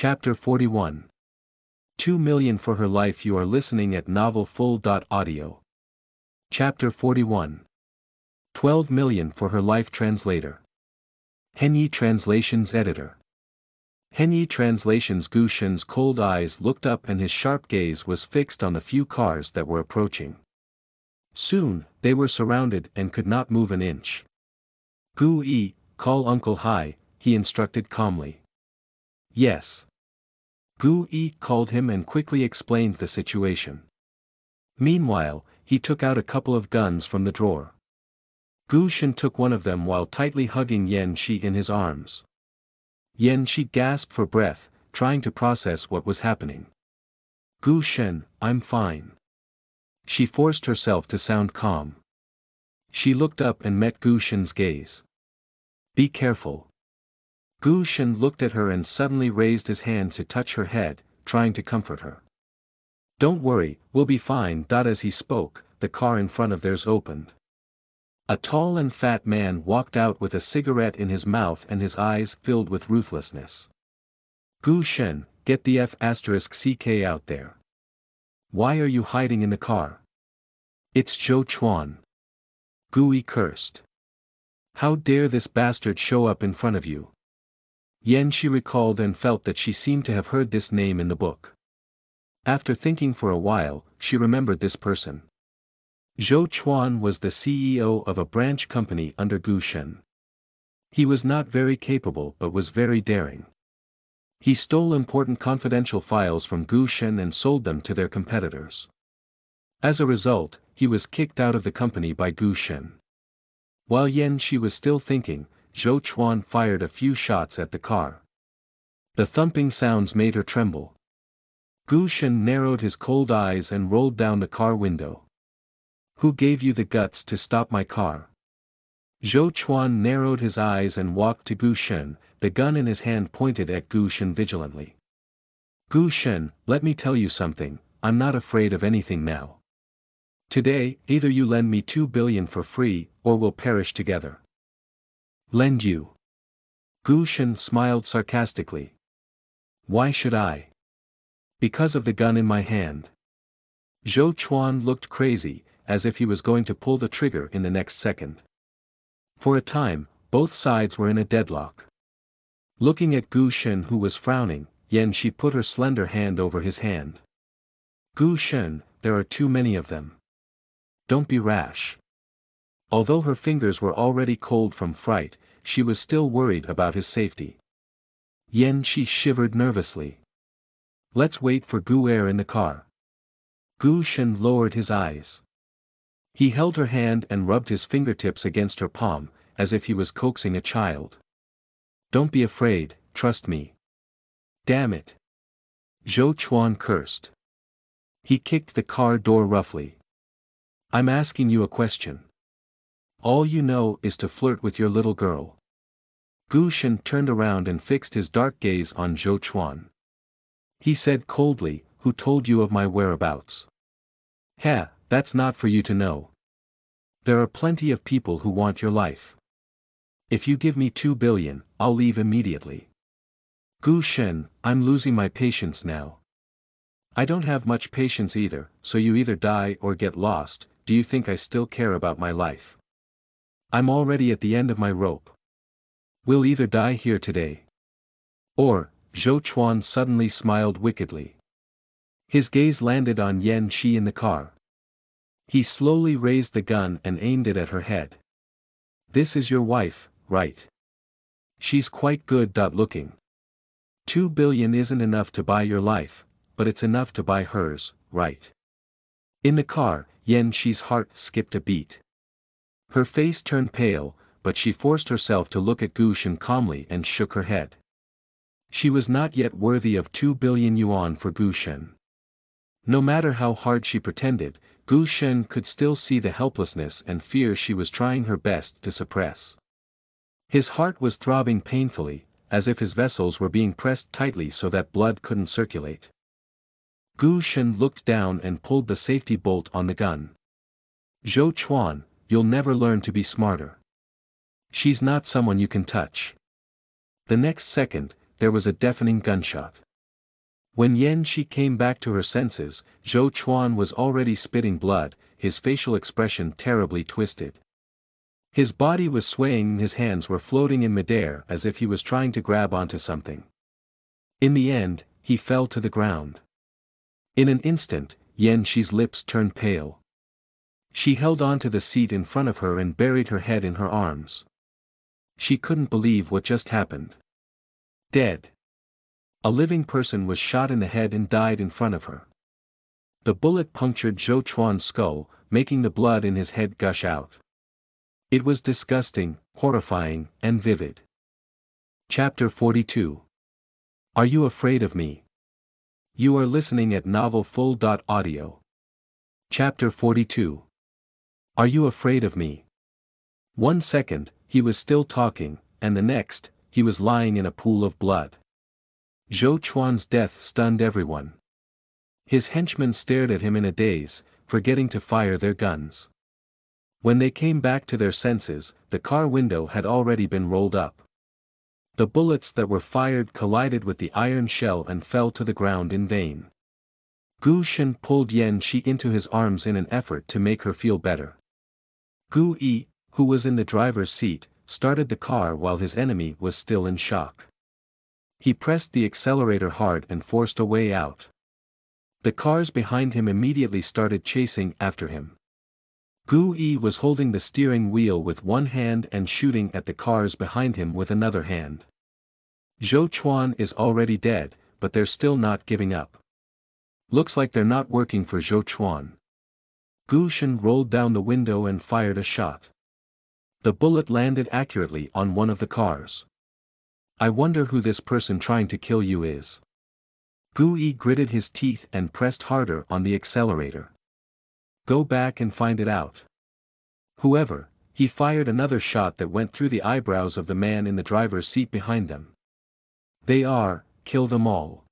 Chapter 41. 2 million for her life. You are listening at novelfull.audio. Chapter 41. 12 million for her life. Translator. Henyi Translations Editor. Henyi Translations. Gu Shen's cold eyes looked up and his sharp gaze was fixed on the few cars that were approaching. Soon, they were surrounded and could not move an inch. Gu Yi, call Uncle Hai, he instructed calmly. Yes. Gu Yi called him and quickly explained the situation. Meanwhile, he took out a couple of guns from the drawer. Gu Shen took one of them while tightly hugging Yan Shi in his arms. Yan Shi gasped for breath, trying to process what was happening. Gu Shen, I'm fine. She forced herself to sound calm. She looked up and met Gu Shen's gaze. Be careful. Gu Shen looked at her and suddenly raised his hand to touch her head, trying to comfort her. Don't worry, we'll be fine. As he spoke, the car in front of theirs opened. A tall and fat man walked out with a cigarette in his mouth and his eyes filled with ruthlessness. Gu Shen, get the F***ck out there. Why are you hiding in the car? It's Zhou Chuan. Gu Yi cursed. How dare this bastard show up in front of you? Yan Shi recalled and felt that she seemed to have heard this name in the book. After thinking for a while, she remembered this person. Zhou Chuan was the CEO of a branch company under Gu Shen. He was not very capable but was very daring. He stole important confidential files from Gu Shen and sold them to their competitors. As a result, he was kicked out of the company by Gu Shen. While Yan Shi was still thinking, Zhou Chuan fired a few shots at the car. The thumping sounds made her tremble. Gu Shen narrowed his cold eyes and rolled down the car window. Who gave you the guts to stop my car? Zhou Chuan narrowed his eyes and walked to Gu Shen, the gun in his hand pointed at Gu Shen vigilantly. Gu Shen, let me tell you something, I'm not afraid of anything now. Today, either you lend me 2 billion for free, or we'll perish together. Lend you? Gu Shen smiled sarcastically. Why should I? Because of the gun in my hand. Zhou Chuan looked crazy, as if he was going to pull the trigger in the next second. For a time, both sides were in a deadlock. Looking at Gu Shen who was frowning, Yan Shi put her slender hand over his hand. Gu Shen, there are too many of them. Don't be rash. Although her fingers were already cold from fright, she was still worried about his safety. Yan Shi shivered nervously. Let's wait for Gu Er in the car. Gu Shen lowered his eyes. He held her hand and rubbed his fingertips against her palm, as if he was coaxing a child. Don't be afraid, trust me. Damn it. Zhou Chuan cursed. He kicked the car door roughly. I'm asking you a question. All you know is to flirt with your little girl. Gu Shen turned around and fixed his dark gaze on Zhou Chuan. He said coldly, who told you of my whereabouts? That's not for you to know. There are plenty of people who want your life. If you give me 2 billion, I'll leave immediately. Gu Shen, I'm losing my patience now. I don't have much patience either, so you either die or get lost. Do you think I still care about my life? I'm already at the end of my rope. We'll either die here today. Or, Zhou Chuan suddenly smiled wickedly. His gaze landed on Yan Shi in the car. He slowly raised the gun and aimed it at her head. This is your wife, right? She's quite good. Looking. 2 billion isn't enough to buy your life, but it's enough to buy hers, right? In the car, Yan Shi's heart skipped a beat. Her face turned pale, but she forced herself to look at Gu Shen calmly and shook her head. She was not yet worthy of 2 billion yuan for Gu Shen. No matter how hard she pretended, Gu Shen could still see the helplessness and fear she was trying her best to suppress. His heart was throbbing painfully, as if his vessels were being pressed tightly so that blood couldn't circulate. Gu Shen looked down and pulled the safety bolt on the gun. Zhou Chuan, you'll never learn to be smarter. She's not someone you can touch. The next second, there was a deafening gunshot. When Yan Shi came back to her senses, Zhou Chuan was already spitting blood, his facial expression terribly twisted. His body was swaying and his hands were floating in midair as if he was trying to grab onto something. In the end, he fell to the ground. In an instant, Yan Shi's lips turned pale. She held on to the seat in front of her and buried her head in her arms. She couldn't believe what just happened. Dead. A living person was shot in the head and died in front of her. The bullet punctured Zhou Chuan's skull, making the blood in his head gush out. It was disgusting, horrifying, and vivid. Chapter 42. Are you afraid of me? You are listening at novelfull.audio. Chapter 42. Are you afraid of me? 1 second, he was still talking, and the next, he was lying in a pool of blood. Zhou Chuan's death stunned everyone. His henchmen stared at him in a daze, forgetting to fire their guns. When they came back to their senses, the car window had already been rolled up. The bullets that were fired collided with the iron shell and fell to the ground in vain. Gu Shen pulled Yan Shi into his arms in an effort to make her feel better. Gu Yi, who was in the driver's seat, started the car while his enemy was still in shock. He pressed the accelerator hard and forced a way out. The cars behind him immediately started chasing after him. Gu Yi was holding the steering wheel with one hand and shooting at the cars behind him with another hand. Zhou Chuan is already dead, but they're still not giving up. Looks like they're not working for Zhou Chuan. Gu Shen rolled down the window and fired a shot. The bullet landed accurately on one of the cars. I wonder who this person trying to kill you is. Gu Yi gritted his teeth and pressed harder on the accelerator. Go back and find it out. However, he fired another shot that went through the eyebrows of the man in the driver's seat behind them. Kill them all.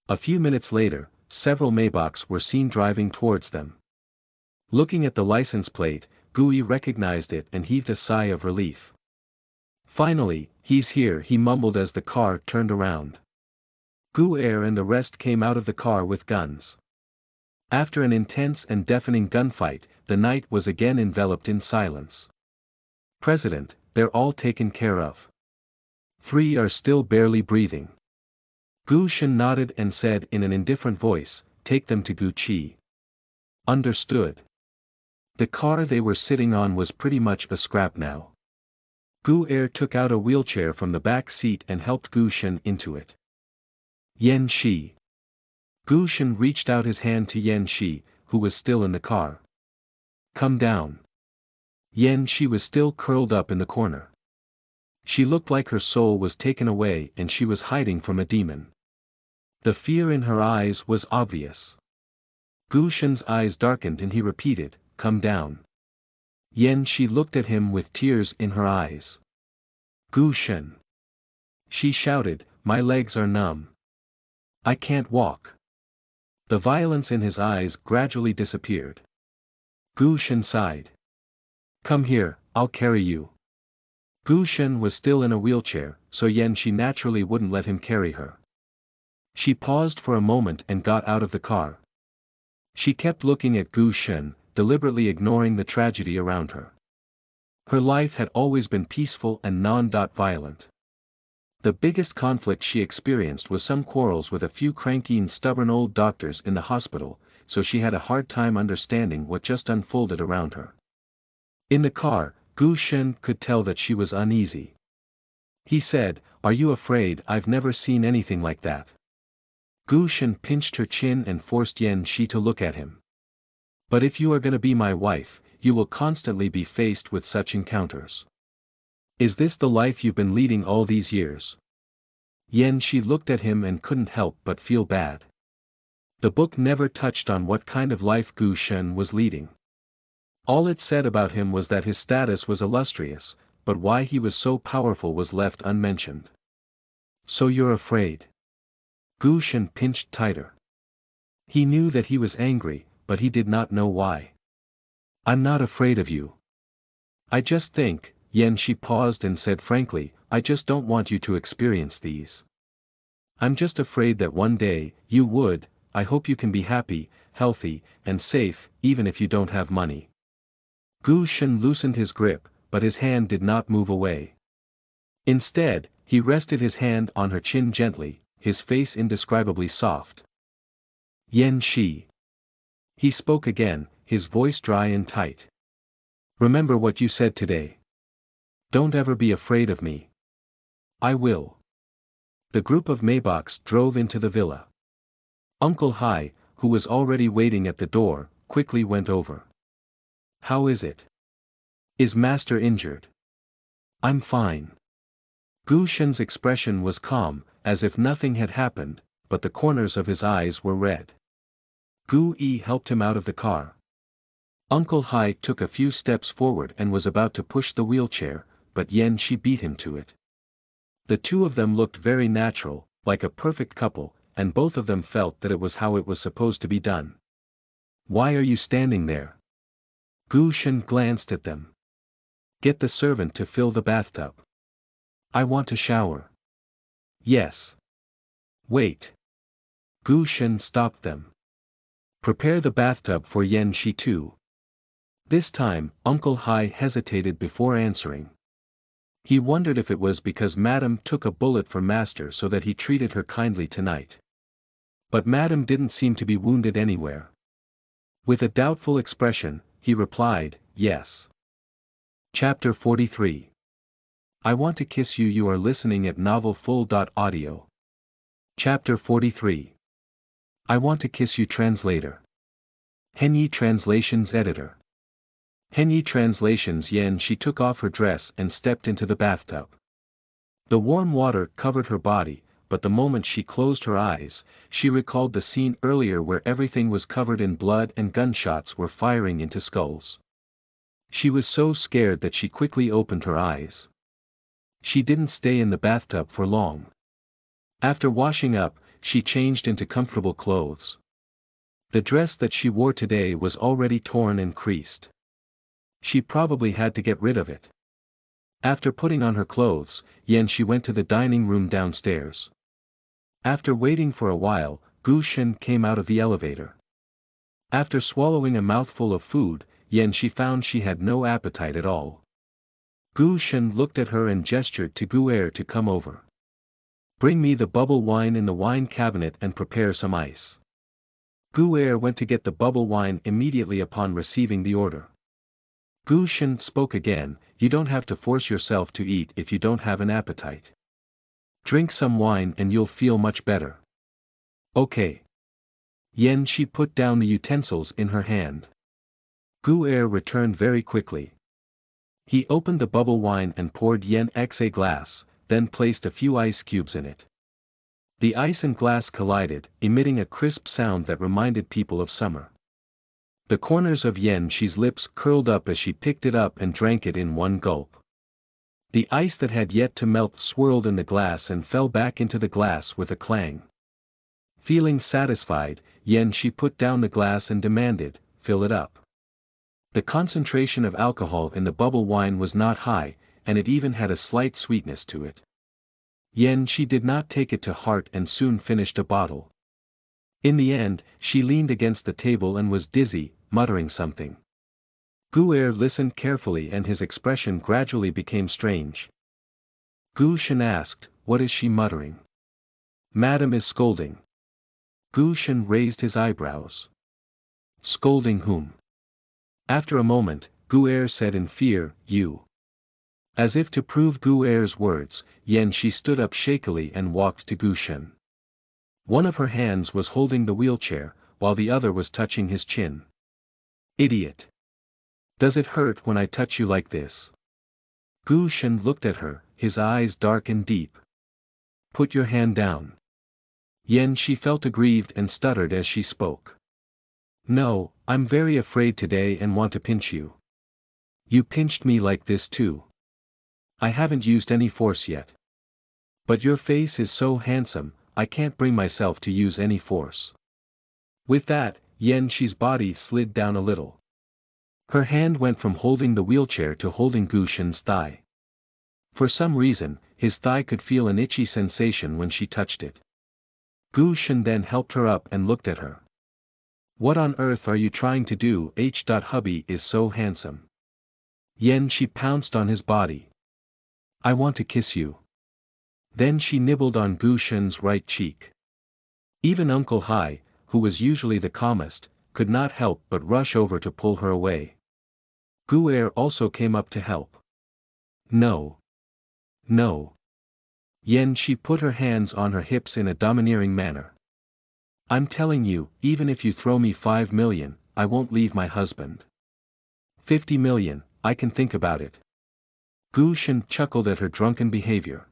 A few minutes later, several Maybachs were seen driving towards them. Looking at the license plate, Gu Yi recognized it and heaved a sigh of relief. Finally, he's here, he mumbled as the car turned around. Gu Er and the rest came out of the car with guns. After an intense and deafening gunfight, the night was again enveloped in silence. President, they're all taken care of. 3 are still barely breathing. Gu Shen nodded and said in an indifferent voice, take them to Gu Qi. Understood. The car they were sitting on was pretty much a scrap now. Gu Er took out a wheelchair from the back seat and helped Gu Shen into it. Yan Shi. Gu Shen reached out his hand to Yan Shi, who was still in the car. Come down. Yan Shi was still curled up in the corner. She looked like her soul was taken away and she was hiding from a demon. The fear in her eyes was obvious. Gu Shen's eyes darkened and he repeated, come down. Yan Shi looked at him with tears in her eyes. Gu Shen. She shouted, my legs are numb. I can't walk. The violence in his eyes gradually disappeared. Gu Shen sighed. Come here, I'll carry you. Gu Shen was still in a wheelchair, so Yan Shi naturally wouldn't let him carry her. She paused for a moment and got out of the car. She kept looking at Gu Shen, deliberately ignoring the tragedy around her. Her life had always been peaceful and non-violent. The biggest conflict she experienced was some quarrels with a few cranky and stubborn old doctors in the hospital, so she had a hard time understanding what just unfolded around her. In the car, Gu Shen could tell that she was uneasy. He said, are you afraid? I've never seen anything like that. Gu Shen pinched her chin and forced Yan Shi to look at him. But if you are going to be my wife, you will constantly be faced with such encounters. Is this the life you've been leading all these years? Yan Shi looked at him and couldn't help but feel bad. The book never touched on what kind of life Gu Shen was leading. All it said about him was that his status was illustrious, but why he was so powerful was left unmentioned. So you're afraid? Gu Shen pinched tighter. He knew that he was angry, but he did not know why. I'm not afraid of you. I just think, Yan Shi paused and said frankly, I just don't want you to experience these. I'm just afraid that one day, you would. I hope you can be happy, healthy, and safe, even if you don't have money. Gu Shen loosened his grip, but his hand did not move away. Instead, he rested his hand on her chin gently, his face indescribably soft. Yan Shi. He spoke again, his voice dry and tight. Remember what you said today. Don't ever be afraid of me. I will. The group of Maybachs drove into the villa. Uncle Hai, who was already waiting at the door, quickly went over. How is it? Is Master injured? I'm fine. Gu Shen's expression was calm, as if nothing had happened, but the corners of his eyes were red. Gu Yi helped him out of the car. Uncle Hai took a few steps forward and was about to push the wheelchair, but Yan Shi beat him to it. The two of them looked very natural, like a perfect couple, and both of them felt that it was how it was supposed to be done. Why are you standing there? Gu Shen glanced at them. Get the servant to fill the bathtub. I want to shower. Yes. Wait. Gu Shen stopped them. Prepare the bathtub for Yan Shi too. This time, Uncle Hai hesitated before answering. He wondered if it was because Madam took a bullet for Master so that he treated her kindly tonight. But Madam didn't seem to be wounded anywhere. With a doubtful expression, he replied, yes. Chapter 43. I Want to Kiss You. You are listening at novelfull.audio. Chapter 43. I Want to Kiss You. Translator. Henyi Translations Editor. Henyi Translations. Yan Shi took off her dress and stepped into the bathtub. The warm water covered her body, but the moment she closed her eyes, she recalled the scene earlier where everything was covered in blood and gunshots were firing into skulls. She was so scared that she quickly opened her eyes. She didn't stay in the bathtub for long. After washing up, she changed into comfortable clothes. The dress that she wore today was already torn and creased. She probably had to get rid of it. After putting on her clothes, Yan Shi went to the dining room downstairs. After waiting for a while, Gu Shen came out of the elevator. After swallowing a mouthful of food, Yan Shi found she had no appetite at all. Gu Shen looked at her and gestured to Gu Er to come over. Bring me the bubble wine in the wine cabinet and prepare some ice. Gu Er went to get the bubble wine immediately upon receiving the order. Gu Shen spoke again, you don't have to force yourself to eat if you don't have an appetite. Drink some wine and you'll feel much better. Okay. Yan Shi put down the utensils in her hand. Gu Er returned very quickly. He opened the bubble wine and poured Yan X a glass, then placed a few ice cubes in it. The ice and glass collided, emitting a crisp sound that reminded people of summer. The corners of Yan Shi's lips curled up as she picked it up and drank it in one gulp. The ice that had yet to melt swirled in the glass and fell back into the glass with a clang. Feeling satisfied, Yan Shi put down the glass and demanded, fill it up. The concentration of alcohol in the bubble wine was not high, and it even had a slight sweetness to it. Yan Shi did not take it to heart and soon finished a bottle. In the end, she leaned against the table and was dizzy, muttering something. Gu Er listened carefully and his expression gradually became strange. Gu Shen asked, what is she muttering? Madam is scolding. Gu Shen raised his eyebrows. Scolding whom? After a moment, Gu Er said in fear, you. As if to prove Gu Er's words, Yan Shi stood up shakily and walked to Gu Shen. One of her hands was holding the wheelchair, while the other was touching his chin. Idiot! Does it hurt when I touch you like this? Gu Shen looked at her, his eyes dark and deep. Put your hand down. Yan Shi felt aggrieved and stuttered as she spoke. No, I'm very afraid today and want to pinch you. You pinched me like this too. I haven't used any force yet. But your face is so handsome, I can't bring myself to use any force. With that, Yan Shi's body slid down a little. Her hand went from holding the wheelchair to holding Gu Shen's thigh. For some reason, his thigh could feel an itchy sensation when she touched it. Gu Shen then helped her up and looked at her. What on earth are you trying to do? Hubby is so handsome. She pounced on his body. I want to kiss you. Then she nibbled on Gu Shen's right cheek. Even Uncle Hai, who was usually the calmest, could not help but rush over to pull her away. Gu also came up to help. No. No. She put her hands on her hips in a domineering manner. I'm telling you, even if you throw me 5 million, I won't leave my husband. 50 million, I can think about it. Gu Shen chuckled at her drunken behavior.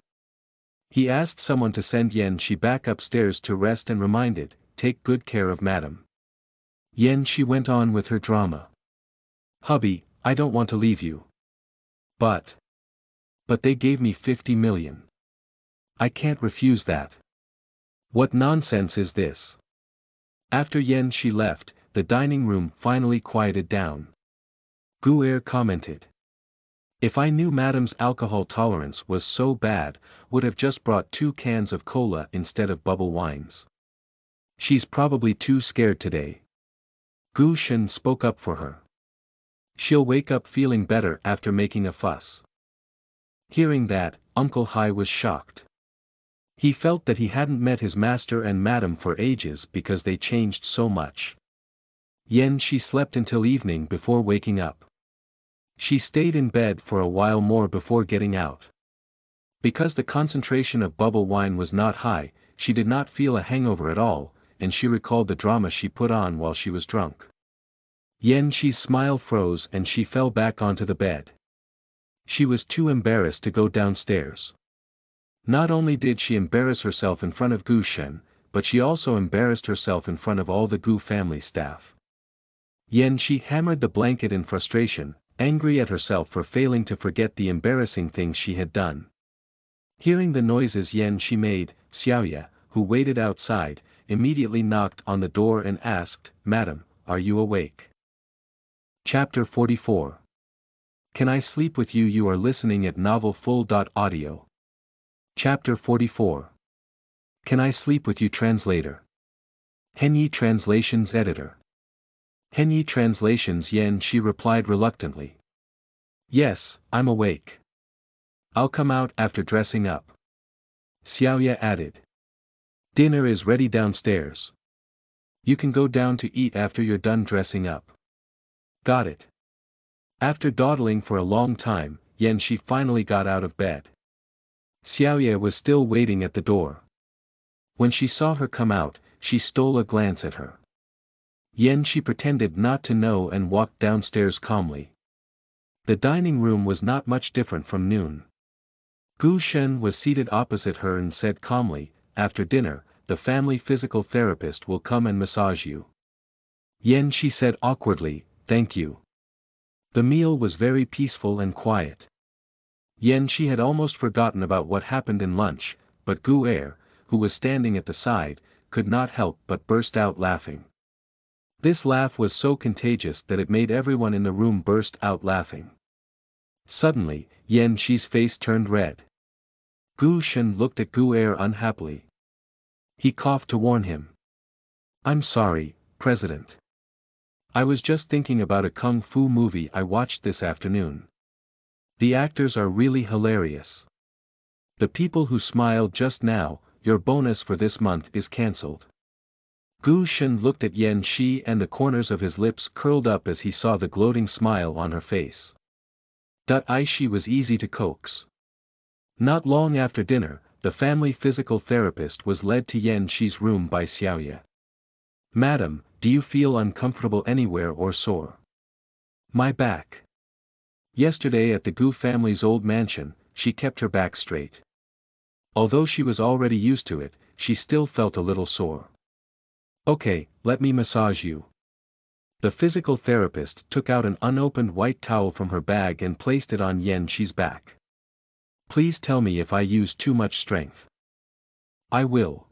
He asked someone to send Shi back upstairs to rest and reminded, take good care of madam. Shi went on with her drama. Hubby, I don't want to leave you. But they gave me 50 million. I can't refuse that. What nonsense is this? After Shi left, the dining room finally quieted down. Gu commented. If I knew madam's alcohol tolerance was so bad, would have just brought 2 cans of cola instead of bubble wines. She's probably too scared today. Gu Shen spoke up for her. She'll wake up feeling better after making a fuss. Hearing that, Uncle Hai was shocked. He felt that he hadn't met his master and madam for ages because they changed so much. She slept until evening before waking up. She stayed in bed for a while more before getting out. Because the concentration of bubble wine was not high, she did not feel a hangover at all, and she recalled the drama she put on while she was drunk. Shi's smile froze and she fell back onto the bed. She was too embarrassed to go downstairs. Not only did she embarrass herself in front of Gu Shen, but she also embarrassed herself in front of all the Gu family staff. Shi hammered the blanket in frustration, angry at herself for failing to forget the embarrassing things she had done. Hearing the noises Shi made, Xiaoya, who waited outside, immediately knocked on the door and asked, Madam, are you awake? Chapter 44. Can I sleep with you? You are listening at novelfull.audio. Chapter 44. Can I sleep with you? Translator. Henyi Translations Editor. Henyi Translations. Shi replied reluctantly. Yes, I'm awake. I'll come out after dressing up. Xiaoya added. Dinner is ready downstairs. You can go down to eat after you're done dressing up. Got it. After dawdling for a long time, Shi finally got out of bed. Xiaoya was still waiting at the door. When she saw her come out, she stole a glance at her. Shi pretended not to know and walked downstairs calmly. The dining room was not much different from noon. Gu Shen was seated opposite her and said calmly, after dinner, the family physical therapist will come and massage you. Shi said awkwardly, thank you. The meal was very peaceful and quiet. Shi had almost forgotten about what happened in lunch, but Gu who was standing at the side, could not help but burst out laughing. This laugh was so contagious that it made everyone in the room burst out laughing. Suddenly, Shi's face turned red. Gu Shen looked at Gu unhappily. He coughed to warn him. I'm sorry, President. I was just thinking about a kung fu movie I watched this afternoon. The actors are really hilarious. The people who smiled just now, your bonus for this month is cancelled. Gu Shen looked at Shi and the corners of his lips curled up as he saw the gloating smile on her face. She was easy to coax. Not long after dinner, the family physical therapist was led to Shi's room by Xiaoya. Madam, do you feel uncomfortable anywhere or sore? My back. Yesterday at the Gu family's old mansion, she kept her back straight. Although she was already used to it, she still felt a little sore. Okay, let me massage you. The physical therapist took out an unopened white towel from her bag and placed it on Shi's back. Please tell me if I use too much strength. I will.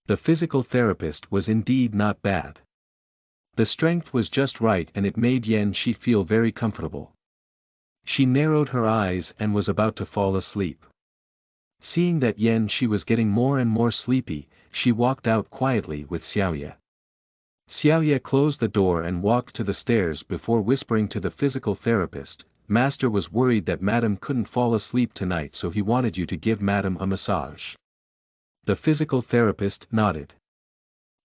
The physical therapist was indeed not bad. The strength was just right and it made Shi feel very comfortable. She narrowed her eyes and was about to fall asleep. Seeing that Yen Shi was getting more and more sleepy, she walked out quietly with Xiaoye. Xiaoye closed the door and walked to the stairs before whispering to the physical therapist, "Master was worried that Madam couldn't fall asleep tonight, so he wanted you to give Madam a massage." The physical therapist nodded.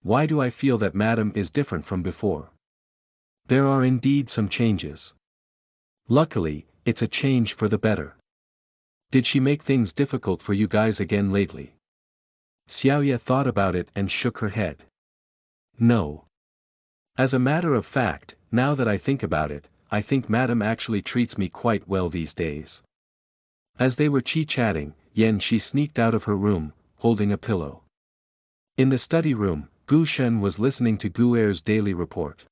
"Why do I feel that Madam is different from before?" "There are indeed some changes. Luckily, it's a change for the better." "Did she make things difficult for you guys again lately?" Xiaoye thought about it and shook her head. "No. As a matter of fact, now that I think about it, I think Madam actually treats me quite well these days." As they were chit-chatting, Yen Shi sneaked out of her room, holding a pillow. In the study room, Gu Shen was listening to Gu Er's daily report.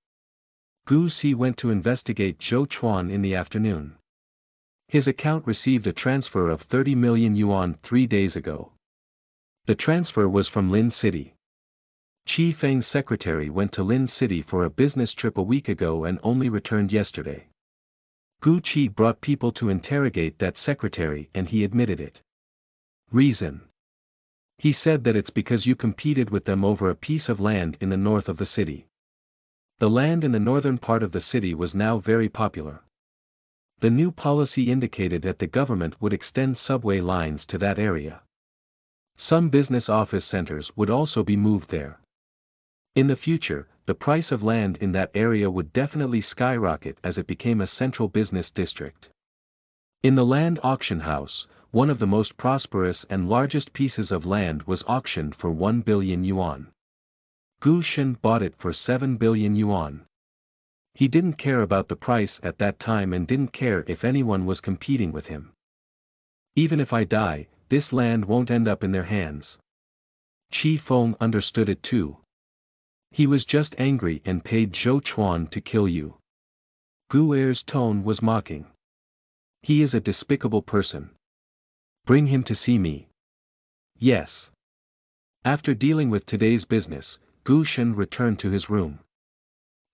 Gu Si went to investigate Zhou Chuan in the afternoon. His account received a transfer of 30 million yuan 3 days ago. The transfer was from Lin City. Qi Feng's secretary went to Lin City for a business trip a week ago and only returned yesterday. Gu Qi brought people to interrogate that secretary and he admitted it. Reason? He said that it's because you competed with them over a piece of land in the north of the city. The land in the northern part of the city was now very popular. The new policy indicated that the government would extend subway lines to that area. Some business office centers would also be moved there. In the future, the price of land in that area would definitely skyrocket as it became a central business district. In the land auction house, one of the most prosperous and largest pieces of land was auctioned for 1 billion yuan. Gu Shen bought it for 7 billion yuan. He didn't care about the price at that time and didn't care if anyone was competing with him. "Even if I die, this land won't end up in their hands." Qi Feng understood it too. "He was just angry and paid Zhou Chuan to kill you." Gu Er's tone was mocking. "He is a despicable person. Bring him to see me." "Yes." After dealing with today's business, Gu Shen returned to his room.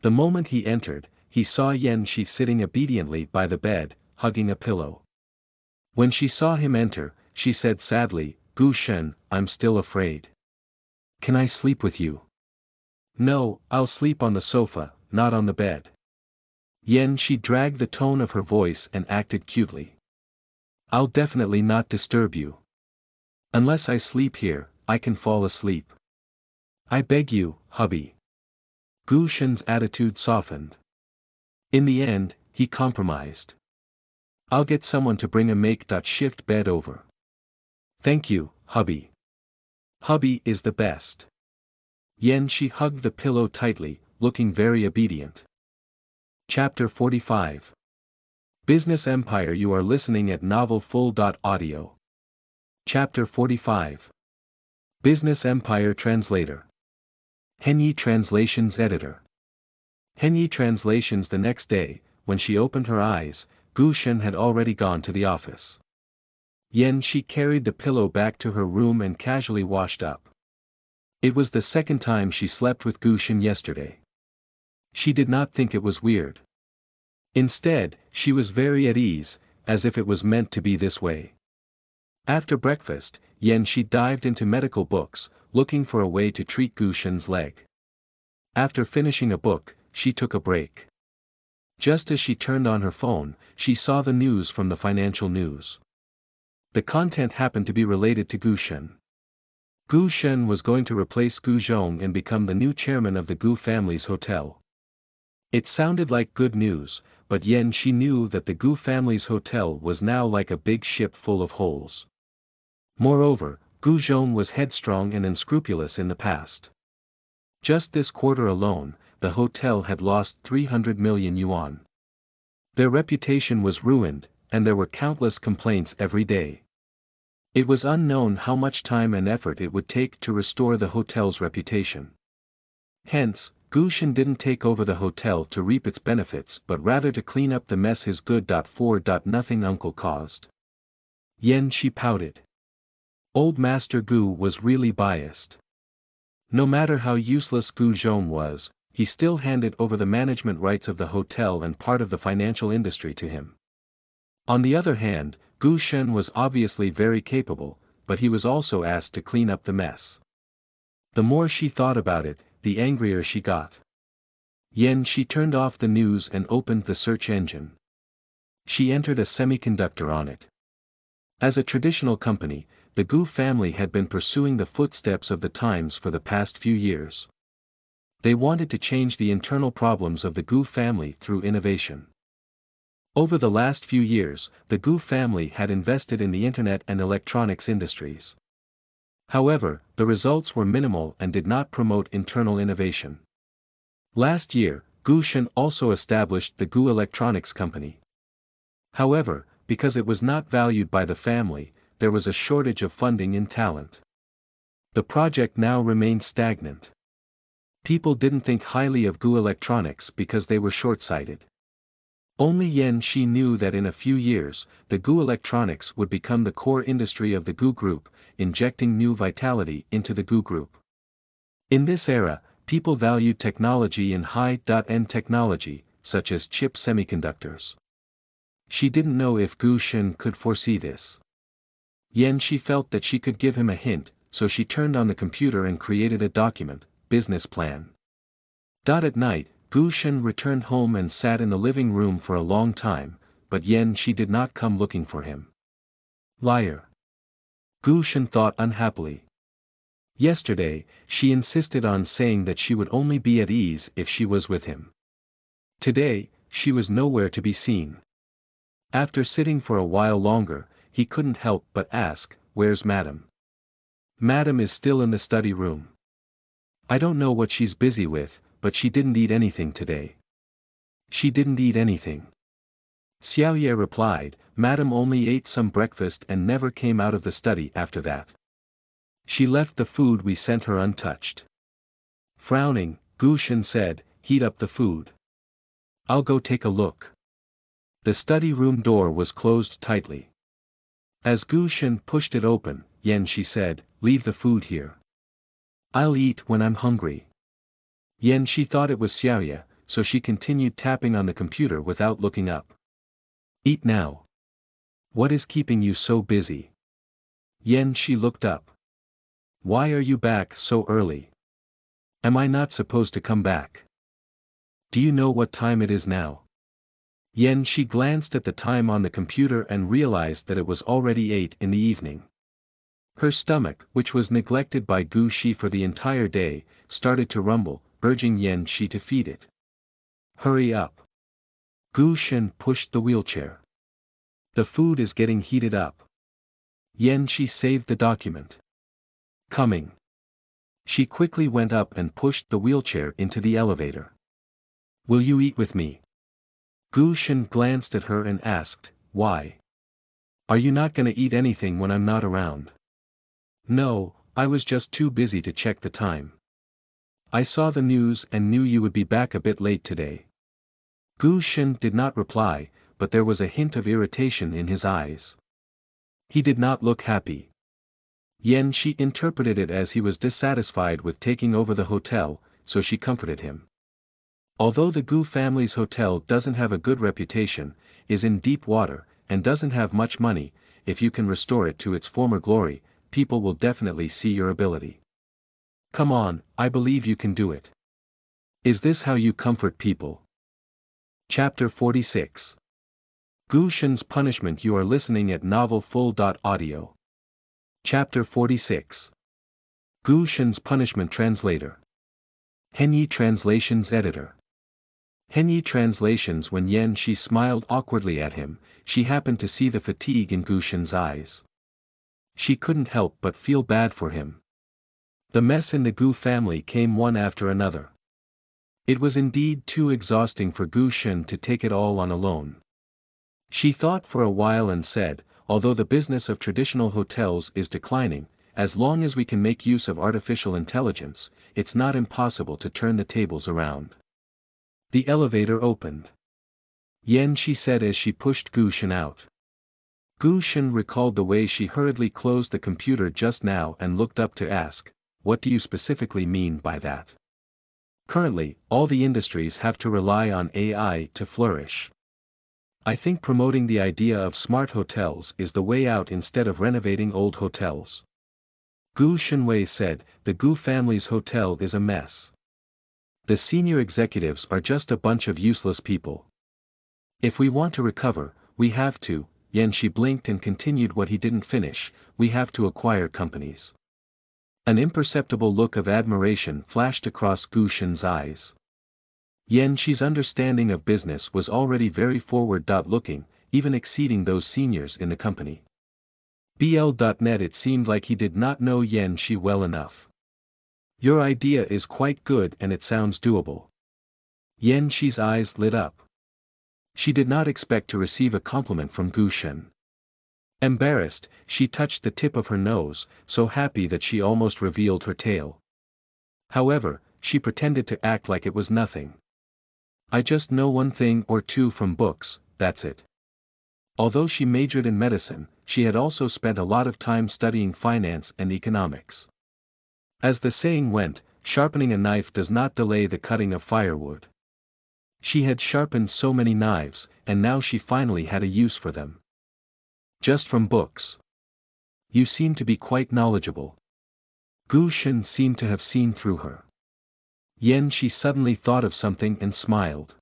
The moment he entered, he saw Yen Shi sitting obediently by the bed, hugging a pillow. When she saw him enter, she said sadly, "Gu Shen, I'm still afraid. Can I sleep with you?" "No, I'll sleep on the sofa, not on the bed." Yen Shi dragged the tone of her voice and acted cutely. "I'll definitely not disturb you. Unless I sleep here, I can fall asleep. I beg you, hubby." Gu Shen's attitude softened. In the end, he compromised. "I'll get someone to bring a makeshift bed over." "Thank you, hubby. Hubby is the best." Yen Shi hugged the pillow tightly, looking very obedient. Chapter 45. Business Empire. You are listening at novelfull.audio. Chapter 45. Business Empire Translator. Henyi Translations Editor. Henyi Translations. The next day, when she opened her eyes, Gu Shen had already gone to the office. Yen Shi carried the pillow back to her room and casually washed up. It was the second time she slept with Gu Shen yesterday. She did not think it was weird. Instead, she was very at ease, as if it was meant to be this way. After breakfast, Yen Shi dived into medical books, looking for a way to treat Gu Shen's leg. After finishing a book, she took a break. Just as she turned on her phone, she saw the news from the financial news. The content happened to be related to Gu Shen. Gu Shen was going to replace Gu Zhong and become the new chairman of the Gu family's hotel. It sounded like good news, but Yen Shi knew that the Gu family's hotel was now like a big ship full of holes. Moreover, Gu Zhong was headstrong and unscrupulous in the past. Just this quarter alone, the hotel had lost 300 million yuan. Their reputation was ruined, and there were countless complaints every day. It was unknown how much time and effort it would take to restore the hotel's reputation. Hence, Gu Shen didn't take over the hotel to reap its benefits but rather to clean up the mess his good-for-nothing uncle caused. Yen Shi pouted. Old Master Gu was really biased. No matter how useless Gu Zhong was, he still handed over the management rights of the hotel and part of the financial industry to him. On the other hand, Gu Shen was obviously very capable, but he was also asked to clean up the mess. The more she thought about it, the angrier she got. She turned off the news and opened the search engine. She entered a semiconductor on it. As a traditional company, the Gu family had been pursuing the footsteps of the times for the past few years. They wanted to change the internal problems of the Gu family through innovation. Over the last few years, the Gu family had invested in the internet and electronics industries. However, the results were minimal and did not promote internal innovation. Last year, Gu Shen also established the Gu Electronics Company. However, because it was not valued by the family, there was a shortage of funding and talent. The project now remained stagnant. People didn't think highly of Gu Electronics because they were short-sighted. Only she knew that in a few years, the Gu Electronics would become the core industry of the Gu Group, injecting new vitality into the Gu Group. In this era, people valued technology in high-end technology, such as chip semiconductors. She didn't know if Gu Shen could foresee this. She felt that she could give him a hint, so she turned on the computer and created a document, business plan. At night, Gu Shen returned home and sat in the living room for a long time, but she did not come looking for him. Liar. Gu Shen thought unhappily. Yesterday, she insisted on saying that she would only be at ease if she was with him. Today, she was nowhere to be seen. After sitting for a while longer, he couldn't help but ask, "Where's Madam?" "Madam is still in the study room. I don't know what she's busy with, but she didn't eat anything today." "She didn't eat anything?" Xiaoye replied, "Madam only ate some breakfast and never came out of the study after that. She left the food we sent her untouched." Frowning, Gu Shen said, "Heat up the food. I'll go take a look." The study room door was closed tightly. As Gu Shen pushed it open, she said, "Leave the food here. I'll eat when I'm hungry." She thought it was Xiaoye, so she continued tapping on the computer without looking up. "Eat now. What is keeping you so busy?" She looked up. "Why are you back so early? Am I not supposed to come back? Do you know what time it is now?" She glanced at the time on the computer and realized that it was already 8 in the evening. Her stomach, which was neglected by Gu Shi for the entire day, started to rumble, urging Shi to feed it. "Hurry up." Gu Shen pushed the wheelchair. "The food is getting heated up." Shi saved the document. "Coming." She quickly went up and pushed the wheelchair into the elevator. "Will you eat with me?" Gu Shen glanced at her and asked, "Why? Are you not gonna eat anything when I'm not around?" "No, I was just too busy to check the time. I saw the news and knew you would be back a bit late today." Gu Shen did not reply, but there was a hint of irritation in his eyes. He did not look happy. Shi interpreted it as he was dissatisfied with taking over the hotel, so she comforted him. Although the Gu family's hotel doesn't have a good reputation, is in deep water, and doesn't have much money, if you can restore it to its former glory, people will definitely see your ability. Come on, I believe you can do it. Is this how you comfort people? Chapter 46. Gu Shen's Punishment. You are listening at novelfull.audio. Chapter 46. Gu Shen's Punishment. Translator. Henyi Translations Editor. Henyi Translations. When Shi smiled awkwardly at him, she happened to see the fatigue in Gu Shen's eyes. She couldn't help but feel bad for him. The mess in the Gu family came one after another. It was indeed too exhausting for Gu Shen to take it all on alone. She thought for a while and said, although the business of traditional hotels is declining, as long as we can make use of artificial intelligence, it's not impossible to turn the tables around. The elevator opened. She said as she pushed Gu Shen out. Gu Shen recalled the way she hurriedly closed the computer just now and looked up to ask, "What do you specifically mean by that?" Currently, all the industries have to rely on AI to flourish. I think promoting the idea of smart hotels is the way out instead of renovating old hotels. Gu Shenwei said, the Gu family's hotel is a mess. The senior executives are just a bunch of useless people. If we want to recover, we have to, Yan Shi blinked and continued what he didn't finish, we have to acquire companies. An imperceptible look of admiration flashed across Gu Shen's eyes. Yan Shi's understanding of business was already very forward-looking, even exceeding those seniors in the company. BL.net It seemed like he did not know Yan Shi well enough. Your idea is quite good and it sounds doable. Yan Shi's eyes lit up. She did not expect to receive a compliment from Gu Shen. Embarrassed, she touched the tip of her nose, so happy that she almost revealed her tail. However, she pretended to act like it was nothing. I just know one thing or two from books, that's it. Although she majored in medicine, she had also spent a lot of time studying finance and economics. As the saying went, sharpening a knife does not delay the cutting of firewood. She had sharpened so many knives, and now she finally had a use for them. Just from books. You seem to be quite knowledgeable. Gu Shen seemed to have seen through her. Yan Shi suddenly thought of something and smiled.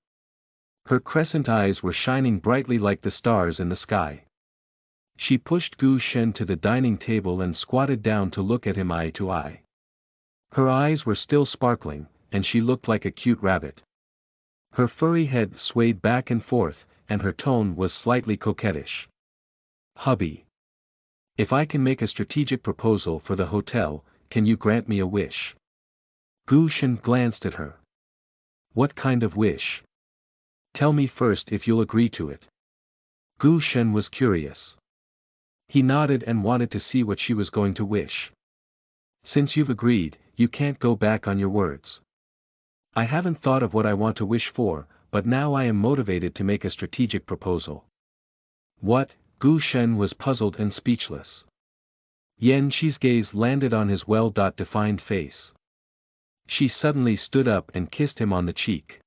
Her crescent eyes were shining brightly like the stars in the sky. She pushed Gu Shen to the dining table and squatted down to look at him eye to eye. Her eyes were still sparkling, and she looked like a cute rabbit. Her furry head swayed back and forth, and her tone was slightly coquettish. Hubby. If I can make a strategic proposal for the hotel, can you grant me a wish? Gu Shen glanced at her. What kind of wish? Tell me first if you'll agree to it. Gu Shen was curious. He nodded and wanted to see what she was going to wish. Since you've agreed, you can't go back on your words. I haven't thought of what I want to wish for, but now I am motivated to make a strategic proposal. What? Gu Shen was puzzled and speechless. Yan Shi's gaze landed on his well-defined face. She suddenly stood up and kissed him on the cheek.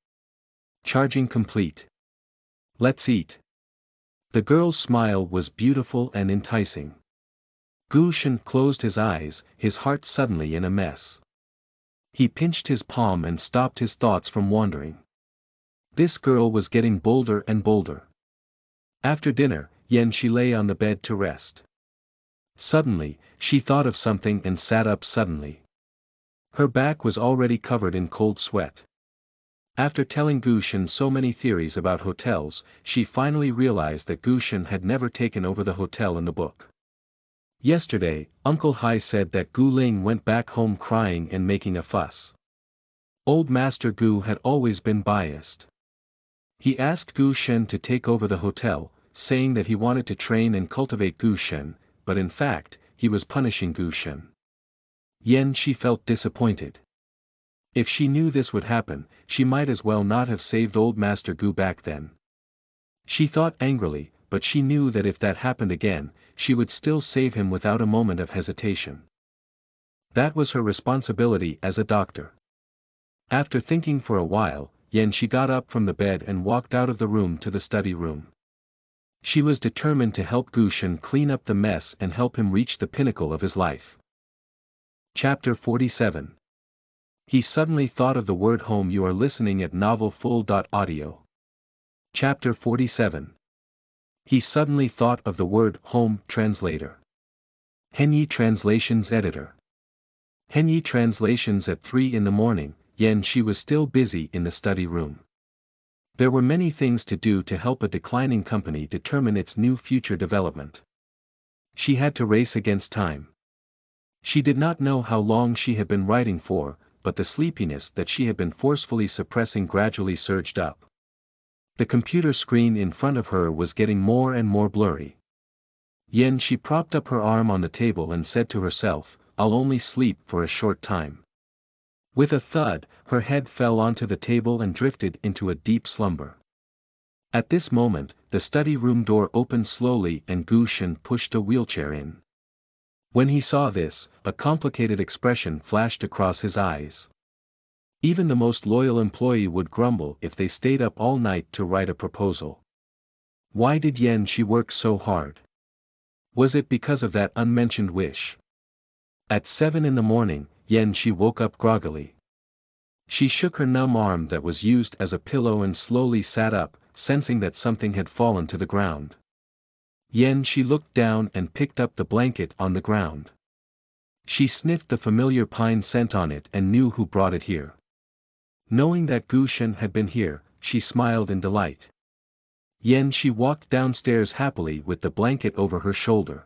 Charging complete. Let's eat. The girl's smile was beautiful and enticing. Gu Shen closed his eyes, his heart suddenly in a mess. He pinched his palm and stopped his thoughts from wandering. This girl was getting bolder and bolder. After dinner, Yan Shi lay on the bed to rest. Suddenly, she thought of something and sat up suddenly. Her back was already covered in cold sweat. After telling Gu Shen so many theories about hotels, she finally realized that Gu Shen had never taken over the hotel in the book. Yesterday, Uncle Hai said that Gu Ling went back home crying and making a fuss. Old Master Gu had always been biased. He asked Gu Shen to take over the hotel, saying that he wanted to train and cultivate Gu Shen, but in fact, he was punishing Gu Shen. Yan Shi felt disappointed. If she knew this would happen, she might as well not have saved old Master Gu back then. She thought angrily, but she knew that if that happened again, she would still save him without a moment of hesitation. That was her responsibility as a doctor. After thinking for a while, Yan Shi got up from the bed and walked out of the room to the study room. She was determined to help Gu Shen clean up the mess and help him reach the pinnacle of his life. Chapter 47. He suddenly thought of the word home. You are listening at novelfull.audio. Chapter 47. He suddenly thought of the word home. Translator. Henyi Translations Editor. Henyi Translations. At 3 in the morning, Yan Shi was still busy in the study room. There were many things to do to help a declining company determine its new future development. She had to race against time. She did not know how long she had been writing for, but the sleepiness that she had been forcefully suppressing gradually surged up. The computer screen in front of her was getting more and more blurry. Yan Shi propped up her arm on the table and said to herself, I'll only sleep for a short time. With a thud, her head fell onto the table and drifted into a deep slumber. At this moment, the study room door opened slowly and Gu Shen pushed a wheelchair in. When he saw this, a complicated expression flashed across his eyes. Even the most loyal employee would grumble if they stayed up all night to write a proposal. Why did Yen Shi work so hard? Was it because of that unmentioned wish? At 7 in the morning, Yen Shi woke up groggily. She shook her numb arm that was used as a pillow and slowly sat up, sensing that something had fallen to the ground. Yen Shi looked down and picked up the blanket on the ground. She sniffed the familiar pine scent on it and knew who brought it here. Knowing that Gu Shen had been here, she smiled in delight. Yen Shi walked downstairs happily with the blanket over her shoulder.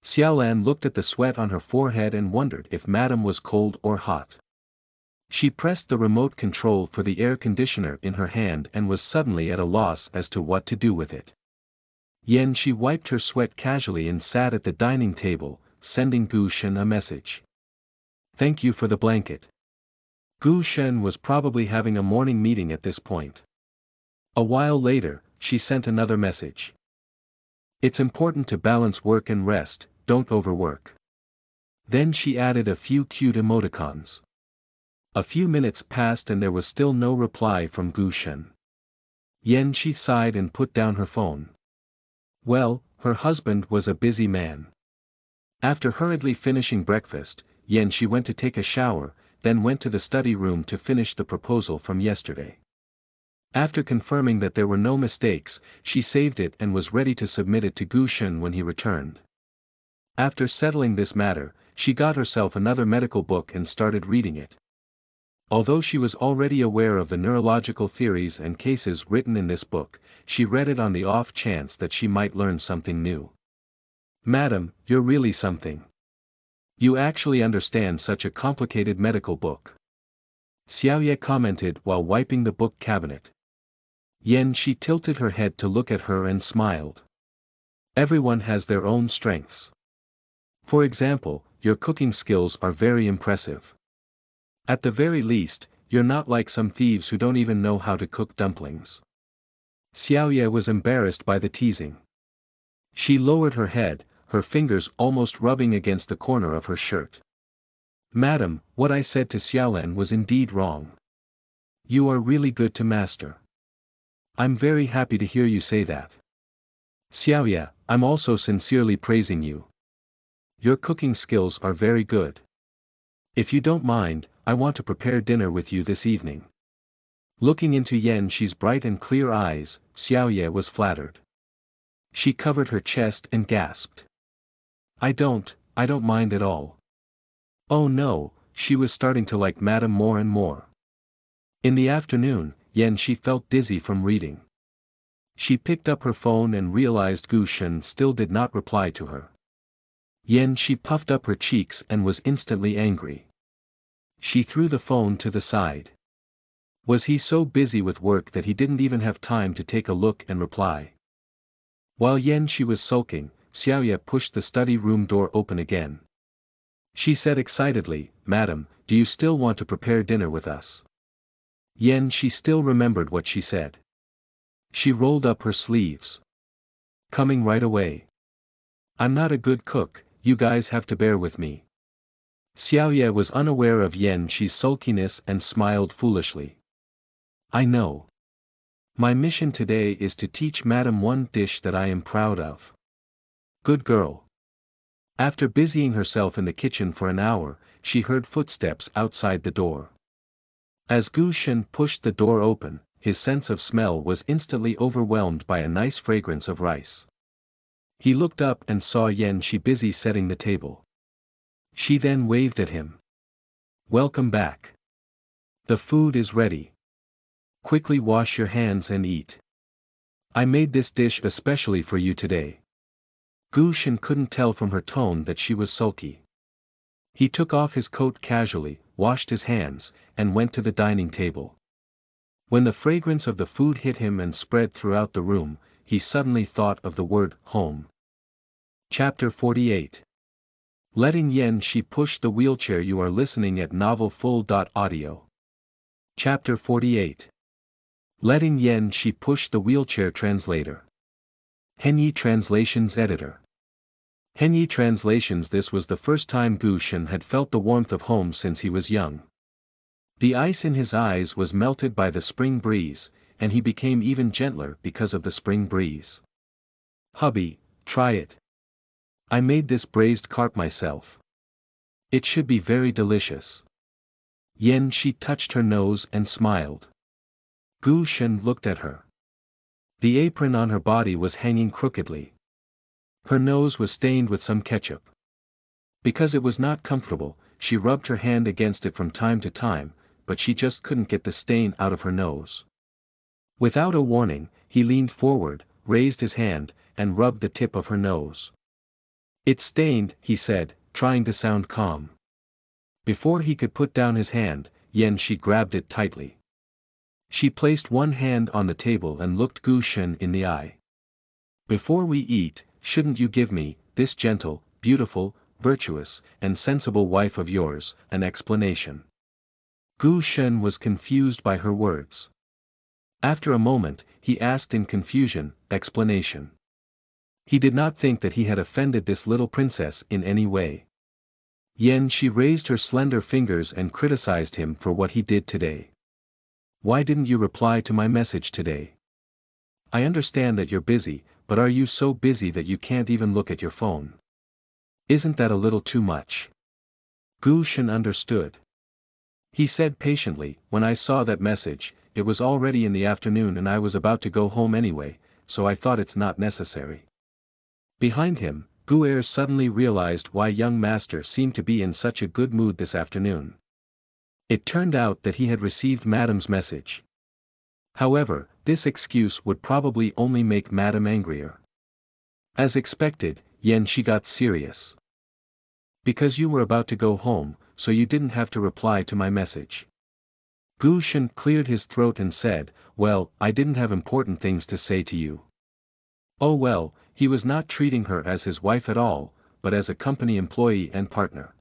Xiaolan looked at the sweat on her forehead and wondered if Madame was cold or hot. She pressed the remote control for the air conditioner in her hand and was suddenly at a loss as to what to do with it. Yen Shi wiped her sweat casually and sat at the dining table, sending Gu Shen a message. Thank you for the blanket. Gu Shen was probably having a morning meeting at this point. A while later, she sent another message. It's important to balance work and rest, don't overwork. Then she added a few cute emoticons. A few minutes passed and there was still no reply from Gu Shen. Yen Shi sighed and put down her phone. Well, her husband was a busy man. After hurriedly finishing breakfast, Yen Shi went to take a shower, then went to the study room to finish the proposal from yesterday. After confirming that there were no mistakes, she saved it and was ready to submit it to Gu Shen when he returned. After settling this matter, she got herself another medical book and started reading it. Although she was already aware of the neurological theories and cases written in this book, she read it on the off chance that she might learn something new. Madam, you're really something. You actually understand such a complicated medical book. Xiaoye commented while wiping the book cabinet. Yen Shi tilted her head to look at her and smiled. Everyone has their own strengths. For example, your cooking skills are very impressive. At the very least, you're not like some thieves who don't even know how to cook dumplings. Xiaoye was embarrassed by the teasing. She lowered her head, her fingers almost rubbing against the corner of her shirt. Madam, what I said to Xiaolan was indeed wrong. You are really good to master. I'm very happy to hear you say that. Xiaoye, I'm also sincerely praising you. Your cooking skills are very good. If you don't mind, I want to prepare dinner with you this evening. Looking into Yen Shi's bright and clear eyes, Xiaoye was flattered. She covered her chest and gasped. I don't mind at all. Oh no, she was starting to like Madame more and more. In the afternoon, Yen Shi felt dizzy from reading. She picked up her phone and realized Gu Shen still did not reply to her. Yen Shi puffed up her cheeks and was instantly angry. She threw the phone to the side. Was he so busy with work that he didn't even have time to take a look and reply? While Yen Shi was sulking, Xiaoye pushed the study room door open again. She said excitedly, Madam, do you still want to prepare dinner with us? Yen Shi still remembered what she said. She rolled up her sleeves. Coming right away. I'm not a good cook, you guys have to bear with me. Xiaoye was unaware of Yen Shi's sulkiness and smiled foolishly. I know. My mission today is to teach Madam one dish that I am proud of. Good girl. After busying herself in the kitchen for an hour, she heard footsteps outside the door. As Gu Shen pushed the door open, his sense of smell was instantly overwhelmed by a nice fragrance of rice. He looked up and saw Yen Shi busy setting the table. She then waved at him. Welcome back. The food is ready. Quickly wash your hands and eat. I made this dish especially for you today. Gu Shen couldn't tell from her tone that she was sulky. He took off his coat casually, washed his hands, and went to the dining table. When the fragrance of the food hit him and spread throughout the room, he suddenly thought of the word home. Chapter 48. Letting Yen Shi push the wheelchair. You are listening at novelfull.audio. Chapter 48. Letting Yen Shi push the wheelchair. Translator. Henyi Translations Editor. Henyi Translations. This was the first time Gu Shen had felt the warmth of home since he was young. The ice in his eyes was melted by the spring breeze, and he became even gentler because of the spring breeze. Hubby, try it. I made this braised carp myself. It should be very delicious. She touched her nose and smiled. Gu Shen looked at her. The apron on her body was hanging crookedly. Her nose was stained with some ketchup. Because it was not comfortable, she rubbed her hand against it from time to time, but she just couldn't get the stain out of her nose. Without a warning, he leaned forward, raised his hand, and rubbed the tip of her nose. It's stained, he said, trying to sound calm. Before he could put down his hand, she grabbed it tightly. She placed one hand on the table and looked Gu Shen in the eye. Before we eat, shouldn't you give me, this gentle, beautiful, virtuous, and sensible wife of yours, an explanation? Gu Shen was confused by her words. After a moment, he asked in confusion, explanation. He did not think that he had offended this little princess in any way. She raised her slender fingers and criticized him for what he did today. Why didn't you reply to my message today? I understand that you're busy, but are you so busy that you can't even look at your phone? Isn't that a little too much? Gu Shen understood. He said patiently, when I saw that message, it was already in the afternoon and I was about to go home anyway, so I thought it's not necessary. Behind him, Gu suddenly realized why young master seemed to be in such a good mood this afternoon. It turned out that he had received Madame's message. However, this excuse would probably only make Madame angrier. As expected, she got serious. Because you were about to go home, so you didn't have to reply to my message. Gu Shen cleared his throat and said, well, I didn't have important things to say to you. Oh well, he was not treating her as his wife at all, but as a company employee and partner.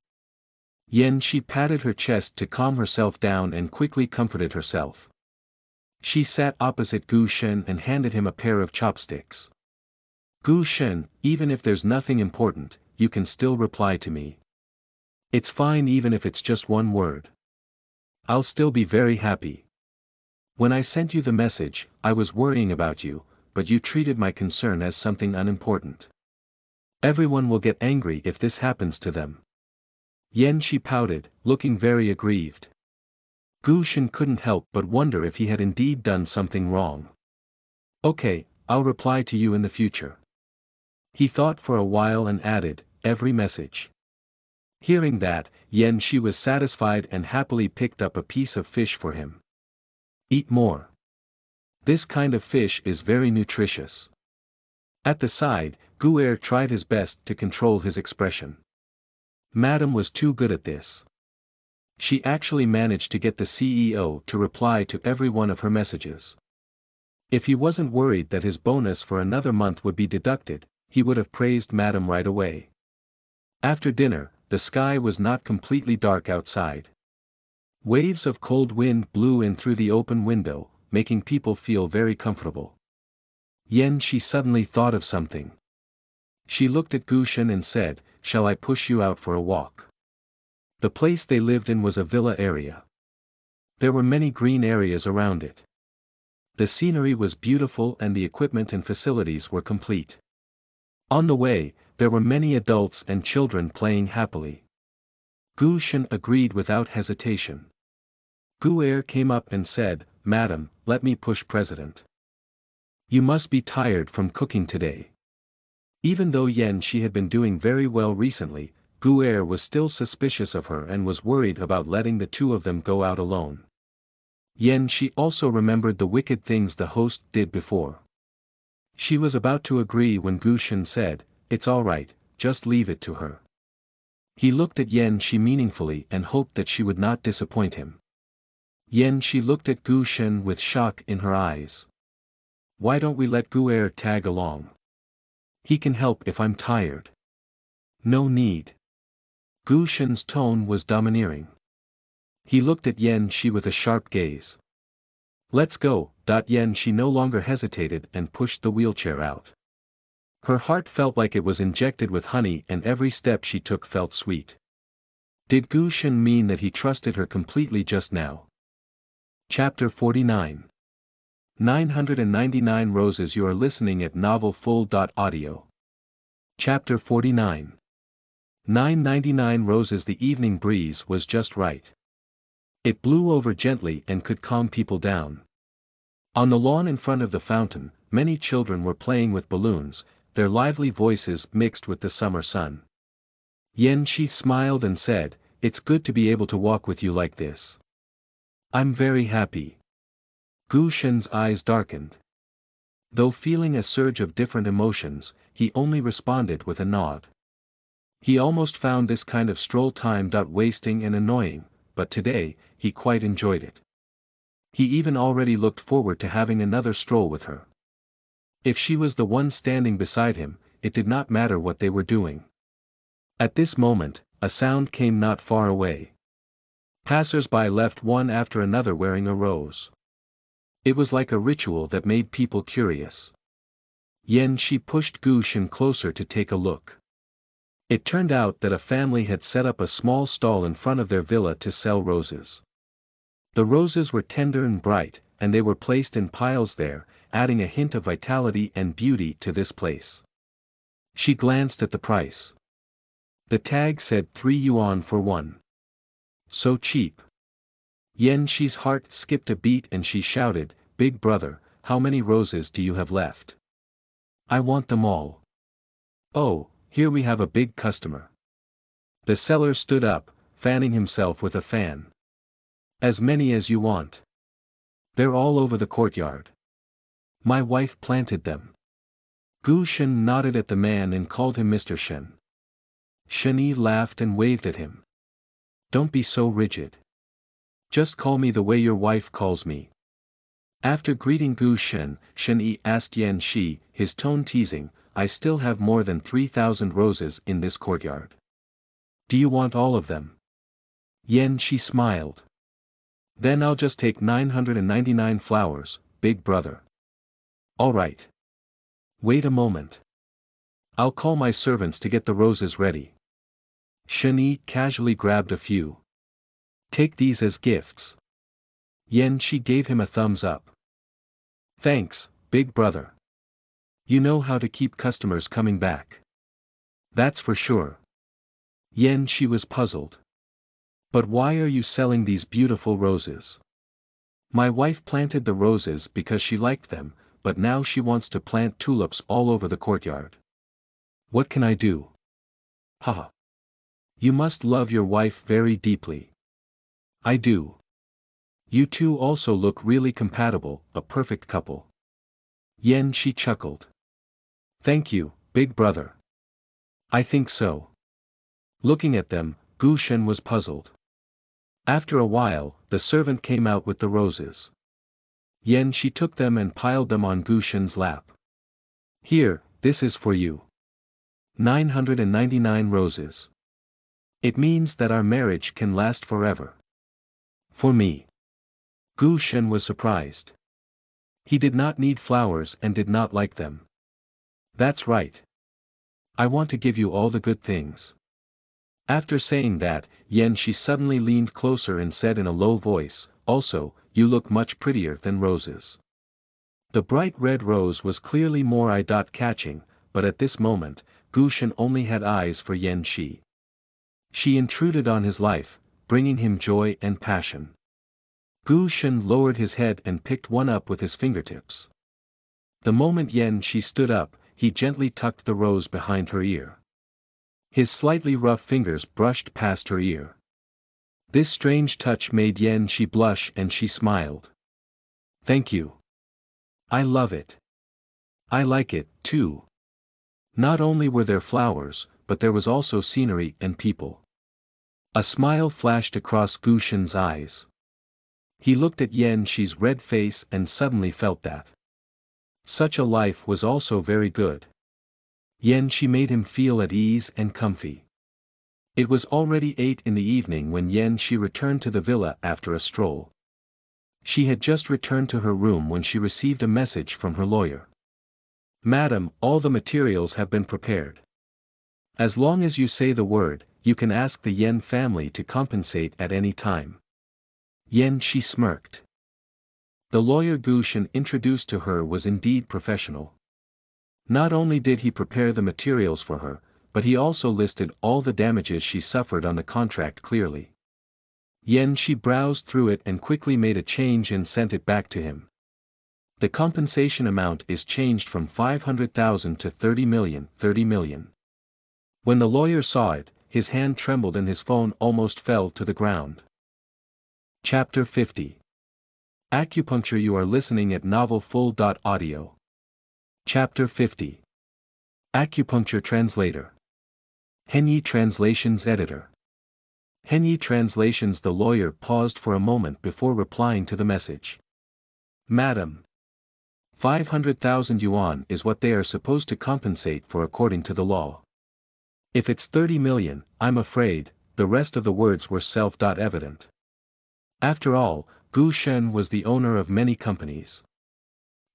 She patted her chest to calm herself down and quickly comforted herself. She sat opposite Gu Shen and handed him a pair of chopsticks. Gu Shen, even if there's nothing important, you can still reply to me. It's fine even if it's just one word. I'll still be very happy. When I sent you the message, I was worrying about you, but you treated my concern as something unimportant. Everyone will get angry if this happens to them. She pouted, looking very aggrieved. Gu Shen couldn't help but wonder if he had indeed done something wrong. Okay, I'll reply to you in the future. He thought for a while and added, every message. Hearing that, she was satisfied and happily picked up a piece of fish for him. Eat more. This kind of fish is very nutritious. At the side, Gu tried his best to control his expression. Madame was too good at this. She actually managed to get the CEO to reply to every one of her messages. If he wasn't worried that his bonus for another month would be deducted, he would have praised Madame right away. After dinner, the sky was not completely dark outside. Waves of cold wind blew in through the open window, making people feel very comfortable. She suddenly thought of something. She looked at Gu Shen and said, shall I push you out for a walk? The place they lived in was a villa area. There were many green areas around it. The scenery was beautiful and the equipment and facilities were complete. On the way, there were many adults and children playing happily. Gu Shen agreed without hesitation. Gu came up and said, Madam, let me push President. You must be tired from cooking today. Even though she had been doing very well recently, Gu was still suspicious of her and was worried about letting the two of them go out alone. She also remembered the wicked things the host did before. She was about to agree when Gu Shen said, it's all right, just leave it to her. He looked at she meaningfully and hoped that she would not disappoint him. She looked at Gu Shen with shock in her eyes. Why don't we let Gu tag along? He can help if I'm tired. No need. Gu Shen's tone was domineering. He looked at she with a sharp gaze. Let's go. She no longer hesitated and pushed the wheelchair out. Her heart felt like it was injected with honey and every step she took felt sweet. Did Gu Shen mean that he trusted her completely just now? Chapter 49. 999 Roses. You are listening at novelfull.audio. Chapter 49. 999 Roses. The evening breeze was just right. It blew over gently and could calm people down. On the lawn in front of the fountain, many children were playing with balloons, their lively voices mixed with the summer sun. Yan-Shi smiled and said, "It's good to be able to walk with you like this. I'm very happy." Gu Shen's eyes darkened. Though feeling a surge of different emotions, he only responded with a nod. He almost found this kind of stroll time wasting and annoying, but today, he quite enjoyed it. He even already looked forward to having another stroll with her. If she was the one standing beside him, it did not matter what they were doing. At this moment, a sound came not far away. Passers-by left one after another wearing a rose. It was like a ritual that made people curious. Yan-Shi pushed Gu Shen closer to take a look. It turned out that a family had set up a small stall in front of their villa to sell roses. The roses were tender and bright, and they were placed in piles there, adding a hint of vitality and beauty to this place. She glanced at the price. The tag said 3 yuan for one. So cheap. Yan-Shi's heart skipped a beat and she shouted, "Big brother, how many roses do you have left? I want them all." "Oh, here we have a big customer." The seller stood up, fanning himself with a fan. "As many as you want. They're all over the courtyard. My wife planted them." Gu Shen nodded at the man and called him Mr. Shen. Shen-Yi laughed and waved at him. "Don't be so rigid. Just call me the way your wife calls me." After greeting Gu Shen, Shen-Yi asked Yan-Shi, his tone teasing, "I still have more than 3,000 roses in this courtyard. Do you want all of them?" Yan-Shi smiled. "Then I'll just take 999 flowers, big brother." "All right. Wait a moment. I'll call my servants to get the roses ready." Shen-Yi casually grabbed a few. "Take these as gifts." Yan-Shi gave him a thumbs up. "Thanks, big brother. You know how to keep customers coming back. That's for sure." Yan-Shi was puzzled. "But why are you selling these beautiful roses?" "My wife planted the roses because she liked them, but now she wants to plant tulips all over the courtyard. What can I do?" "Haha. You must love your wife very deeply." "I do. You two also look really compatible, a perfect couple." Yan-Shi chuckled. "Thank you, big brother. I think so." Looking at them, Gu Shen was puzzled. After a while, the servant came out with the roses. Yan-Shi took them and piled them on Gu Shen's lap. "Here, this is for you. 999 roses. It means that our marriage can last forever." "For me?" Gu Shen was surprised. He did not need flowers and did not like them. "That's right. I want to give you all the good things." After saying that, Yan-Shi suddenly leaned closer and said in a low voice, "Also, you look much prettier than roses." The bright red rose was clearly more eye-catching, but at this moment, Gu Shen only had eyes for Yan-Shi. She intruded on his life, bringing him joy and passion. Gu Shen lowered his head and picked one up with his fingertips. The moment Yan-Shi stood up, he gently tucked the rose behind her ear. His slightly rough fingers brushed past her ear. This strange touch made Yan-Shi blush and she smiled. "Thank you. I love it. I like it, too." Not only were there flowers, but there was also scenery and people. A smile flashed across Gu Shen's eyes. He looked at Yan-Shi's red face and suddenly felt that such a life was also very good. Yan-Shi made him feel at ease and comfy. It was already 8 in the evening when Yan-Shi returned to the villa after a stroll. She had just returned to her room when she received a message from her lawyer. "Madam, all the materials have been prepared. As long as you say the word, you can ask the Yan family to compensate at any time." Yan-Shi smirked. The lawyer Gu Shen introduced to her was indeed professional. Not only did he prepare the materials for her, but he also listed all the damages she suffered on the contract clearly. She browsed through it and quickly made a change and sent it back to him. The compensation amount is changed from 500,000 to 30 million. 30 million. When the lawyer saw it, his hand trembled and his phone almost fell to the ground. Chapter 50. Acupuncture. You are listening at novelfull.audio. Chapter 50. Acupuncture Translator. Henyi Translations Editor. Henyi Translations. The lawyer paused for a moment before replying to the message. Madam. 500,000 yuan is what they are supposed to compensate for according to the law. If it's 30 million, I'm afraid, the rest of the words were self-evident. After all, Gu Shen was the owner of many companies.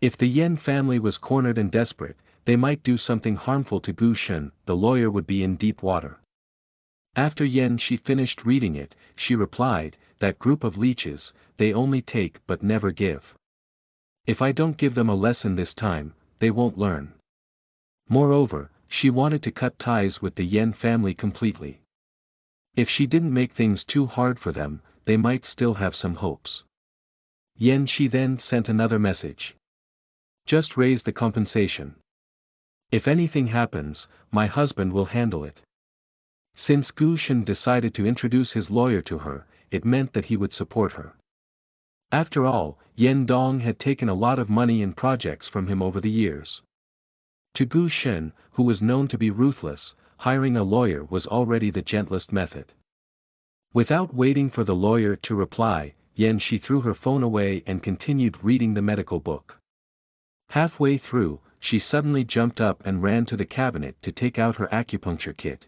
If the Yen family was cornered and desperate, they might do something harmful to Gu Shen. The lawyer would be in deep water. After she finished reading it, she replied, that group of leeches, they only take but never give. If I don't give them a lesson this time, they won't learn. Moreover, she wanted to cut ties with the Yen family completely. If she didn't make things too hard for them, they might still have some hopes. She then sent another message. Just raise the compensation. If anything happens, my husband will handle it. Since Gu Shen decided to introduce his lawyer to her, it meant that he would support her. After all, Yen Dong had taken a lot of money and projects from him over the years. To Gu Shen, who was known to be ruthless, hiring a lawyer was already the gentlest method. Without waiting for the lawyer to reply, she threw her phone away and continued reading the medical book. Halfway through, she suddenly jumped up and ran to the cabinet to take out her acupuncture kit.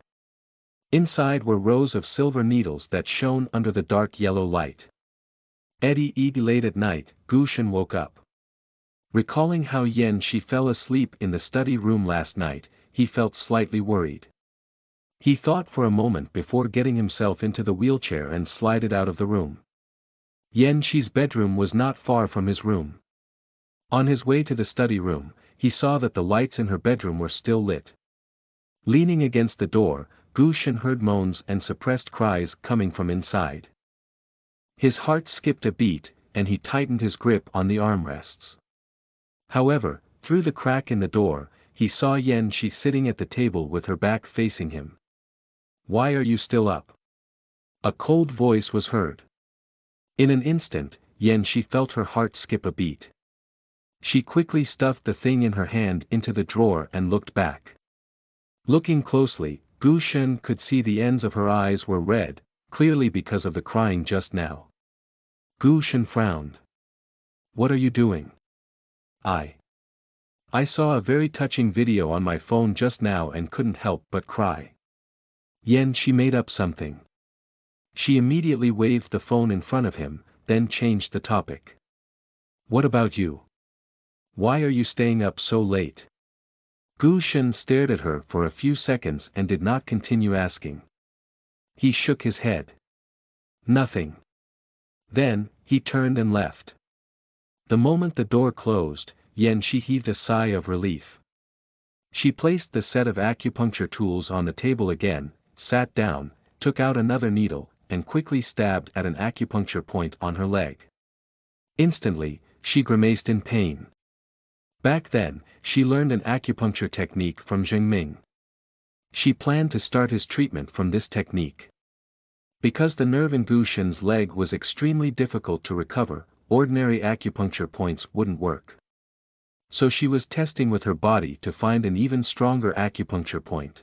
Inside were rows of silver needles that shone under the dark yellow light. Late at night, Gu Shen woke up. Recalling how she fell asleep in the study room last night, he felt slightly worried. He thought for a moment before getting himself into the wheelchair and slided out of the room. Shi's bedroom was not far from his room. On his way to the study room, he saw that the lights in her bedroom were still lit. Leaning against the door, Gu Shen heard moans and suppressed cries coming from inside. His heart skipped a beat, and he tightened his grip on the armrests. However, through the crack in the door, he saw Shi sitting at the table with her back facing him. Why are you still up? A cold voice was heard. In an instant, Shi felt her heart skip a beat. She quickly stuffed the thing in her hand into the drawer and looked back. Looking closely, Gu Shen could see the ends of her eyes were red, clearly because of the crying just now. Gu Shen frowned. What are you doing? I saw a very touching video on my phone just now and couldn't help but cry. She made up something. She immediately waved the phone in front of him, then changed the topic. What about you? Why are you staying up so late? Gu Shen stared at her for a few seconds and did not continue asking. He shook his head. Nothing. Then, he turned and left. The moment the door closed, Shi heaved a sigh of relief. She placed the set of acupuncture tools on the table again, sat down, took out another needle, and quickly stabbed at an acupuncture point on her leg. Instantly, she grimaced in pain. Back then, she learned an acupuncture technique from Zheng Ming. She planned to start his treatment from this technique. Because the nerve in Gu Shen's leg was extremely difficult to recover, ordinary acupuncture points wouldn't work. So she was testing with her body to find an even stronger acupuncture point.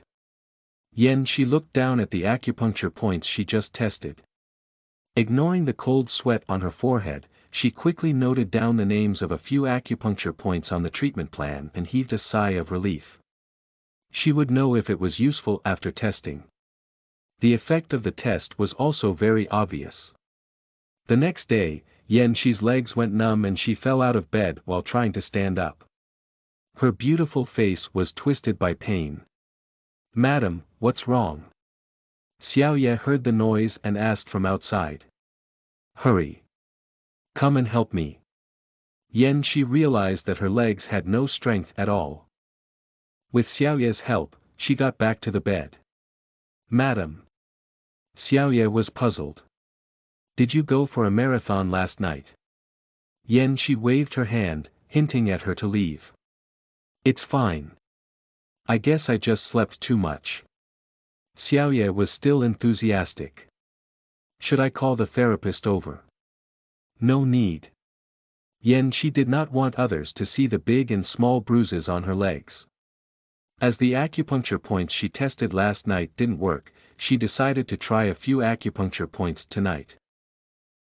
She looked down at the acupuncture points she just tested. Ignoring the cold sweat on her forehead, she quickly noted down the names of a few acupuncture points on the treatment plan and heaved a sigh of relief. She would know if it was useful after testing. The effect of the test was also very obvious. The next day, Shi's legs went numb and she fell out of bed while trying to stand up. Her beautiful face was twisted by pain. Madam, what's wrong? Xiao Ye heard the noise and asked from outside. Hurry. Come and help me. She realized that her legs had no strength at all. With Xiaoye's help, she got back to the bed. Madam. Xiaoye was puzzled. Did you go for a marathon last night? She waved her hand, hinting at her to leave. It's fine. I guess I just slept too much. Xiaoye was still enthusiastic. Should I call the therapist over? No need. She did not want others to see the big and small bruises on her legs. As the acupuncture points she tested last night didn't work, she decided to try a few acupuncture points tonight.